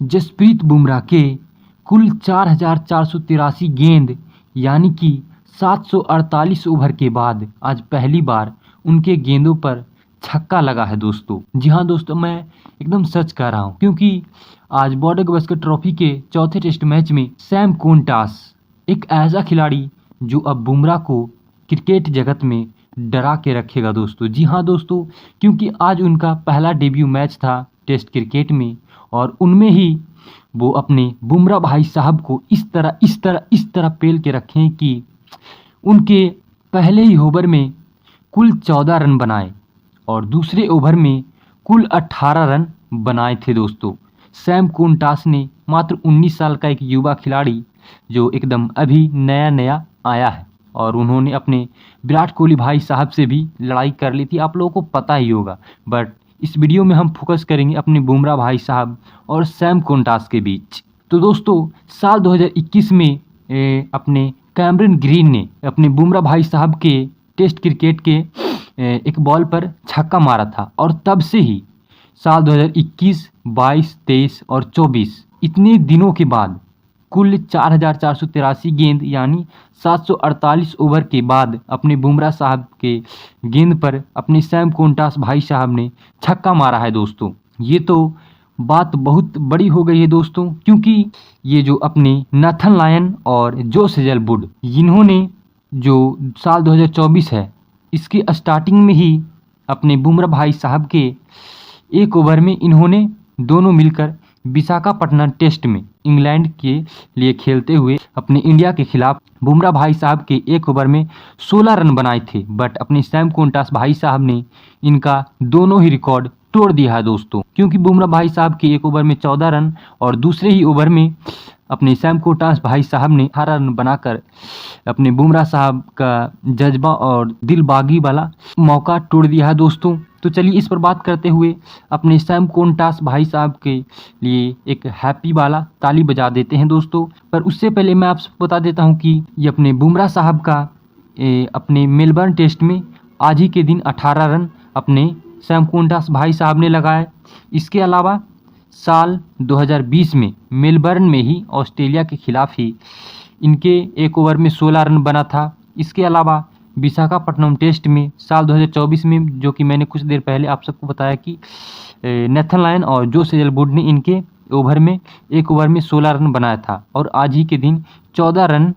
जसप्रीत बुमराह के कुल 4,483 गेंद यानी कि 748 ओवर के बाद आज पहली बार उनके गेंदों पर छक्का लगा है दोस्तों। जी हाँ दोस्तों, मैं एकदम सच कह रहा हूँ, क्योंकि आज बॉर्डर गावस्कर ट्रॉफी के चौथे टेस्ट मैच में सैम कोंटास एक ऐसा खिलाड़ी जो अब बुमराह को क्रिकेट जगत में डरा के रखेगा दोस्तों। जी हाँ दोस्तों, क्योंकि आज उनका पहला डेब्यू मैच था टेस्ट क्रिकेट में और उनमें ही वो अपने बुमराह भाई साहब को इस तरह पेल के रखें कि उनके पहले ही ओवर में कुल 14 रन बनाए और दूसरे ओवर में कुल 18 रन बनाए थे दोस्तों। सैम कोंटास ने मात्र 19 साल का एक युवा खिलाड़ी जो एकदम अभी नया आया है और उन्होंने अपने विराट कोहली भाई साहब से भी लड़ाई कर ली थी, आप लोगों को पता ही होगा। बट इस वीडियो में हम फोकस करेंगे अपने बुमराह भाई साहब और सैम कोंटास के बीच। तो दोस्तों, साल 2021 में अपने कैमरन ग्रीन ने अपने बुमराह भाई साहब के टेस्ट क्रिकेट के एक बॉल पर छक्का मारा था और तब से ही साल 2021, 22, 23 और 24 इतने दिनों के बाद कुल 4,483 गेंद यानी 748 ओवर के बाद अपने बुमराह साहब के गेंद पर अपने सैम कोंटास भाई साहब ने छक्का मारा है दोस्तों। ये तो बात बहुत बड़ी हो गई है दोस्तों, क्योंकि ये जो अपने नाथन लायन और जोश हेजलवुड इन्होंने जो साल 2024 है इसके स्टार्टिंग में ही अपने बुमराह भाई साहब के एक ओवर में इन्होंने दोनों मिलकर विशाखापट्टनम टेस्ट में इंग्लैंड के लिए खेलते हुए अपने इंडिया के खिलाफ बुमराह भाई साहब के एक ओवर में 16 रन बनाए थे। बट अपने सैम कोंटास भाई साहब ने इनका दोनों ही रिकॉर्ड तोड़ दिया है दोस्तों, क्योंकि बुमराह भाई साहब के एक ओवर में 14 रन और दूसरे ही ओवर में अपने सैम कोंटास भाई साहब ने 18 रन बनाकर अपने बुमराह साहब का जज्बा और दिलबागी वाला मौका तोड़ दिया है दोस्तों। तो चलिए इस पर बात करते हुए अपने सैम कोंटास भाई साहब के लिए एक हैप्पी वाला ताली बजा देते हैं दोस्तों। पर उससे पहले मैं आपको बता देता हूं कि ये अपने बुमराह साहब का अपने मेलबर्न टेस्ट में आज ही के दिन 18 रन अपने सैम कोंटास भाई साहब ने लगाए। इसके अलावा साल 2020 में मेलबर्न में ही ऑस्ट्रेलिया के खिलाफ ही इनके एक ओवर में 16 रन बना था। इसके अलावा विशाखापट्टनम टेस्ट में साल 2024 में, जो कि मैंने कुछ देर पहले आप सबको बताया कि नाथन लायन और जोश हेजलवुड ने इनके ओवर में एक ओवर में 16 रन बनाया था और आज ही के दिन 14 रन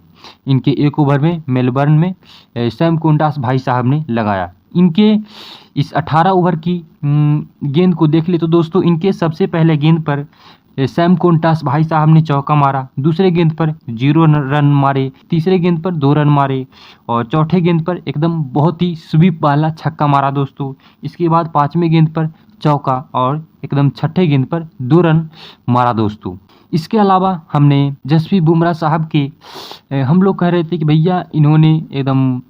इनके एक ओवर में मेलबर्न में सैम कोंटास भाई साहब ने लगाया। इनके इस 18 ओवर की गेंद को देख ले तो दोस्तों, इनके सबसे पहले गेंद पर सैम कोंटास भाई साहब ने चौका मारा, दूसरे गेंद पर 0 रन मारे, तीसरे गेंद पर 2 रन मारे और चौथे गेंद पर एकदम बहुत ही स्वीप वाला छक्का मारा दोस्तों। इसके बाद पांचवें गेंद पर चौका और एकदम छठे गेंद पर 2 रन मारा दोस्तों। इसके अलावा हमने जसप्रीत बुमराह साहब के हम लोग कह रहे थे कि भैया इन्होंने एकदम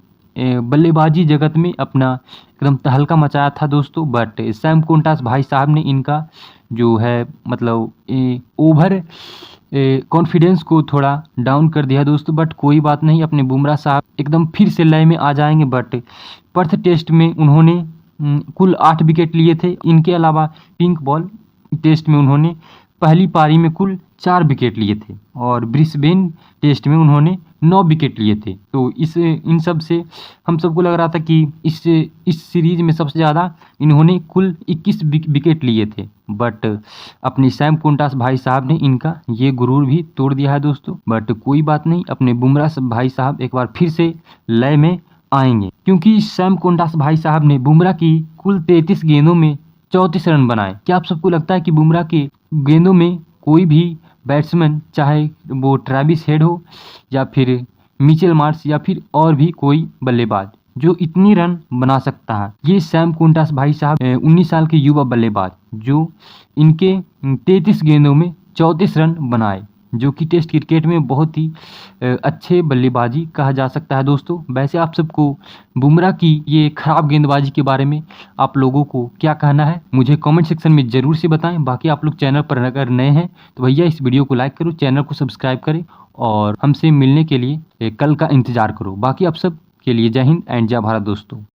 बल्लेबाजी जगत में अपना एकदम तहलका मचाया था दोस्तों। बट सैम कोंटास भाई साहब ने इनका जो है मतलब ओवर कॉन्फिडेंस को थोड़ा डाउन कर दिया दोस्तों। बट कोई बात नहीं, अपने बुमराह साहब एकदम फिर से लय में आ जाएंगे। बट पर्थ टेस्ट में उन्होंने कुल 8 विकेट लिए थे। इनके अलावा पिंक बॉल टेस्ट में उन्होंने पहली पारी में कुल 4 विकेट लिए थे और ब्रिस्बेन टेस्ट में उन्होंने 9 विकेट लिए थे। तो इन सब से हम सबको लग रहा था कि इस सीरीज में सबसे ज़्यादा इन्होंने कुल 21 विकेट लिए थे। बट अपने सैम कोंटास भाई साहब ने इनका ये गुरूर भी तोड़ दिया है दोस्तों। बट कोई बात नहीं, अपने बुमराह भाई साहब एक बार फिर से लय में आएंगे, क्योंकि सैम कोंटास भाई साहब ने बुमराह की कुल 33 गेंदों में 34 रन बनाए। क्या आप सबको लगता है कि बुमराह के गेंदों में कोई भी बैट्समैन, चाहे वो ट्रेविस हेड हो या फिर मिचेल मार्श या फिर और भी कोई बल्लेबाज, जो इतनी रन बना सकता है? ये सैम कोंटास भाई साहब 19 साल के युवा बल्लेबाज जो इनके 33 गेंदों में 34 रन बनाए, जो कि टेस्ट क्रिकेट में बहुत ही अच्छे बल्लेबाजी कहा जा सकता है दोस्तों। वैसे आप सबको बुमराह की ये खराब गेंदबाजी के बारे में आप लोगों को क्या कहना है, मुझे कमेंट सेक्शन में ज़रूर से बताएं। बाकी आप लोग चैनल पर अगर नए हैं तो भैया इस वीडियो को लाइक करो, चैनल को सब्सक्राइब करें और हमसे मिलने के लिए कल का इंतज़ार करो। बाकी आप सब के लिए जय हिंद एंड जय भारत दोस्तों।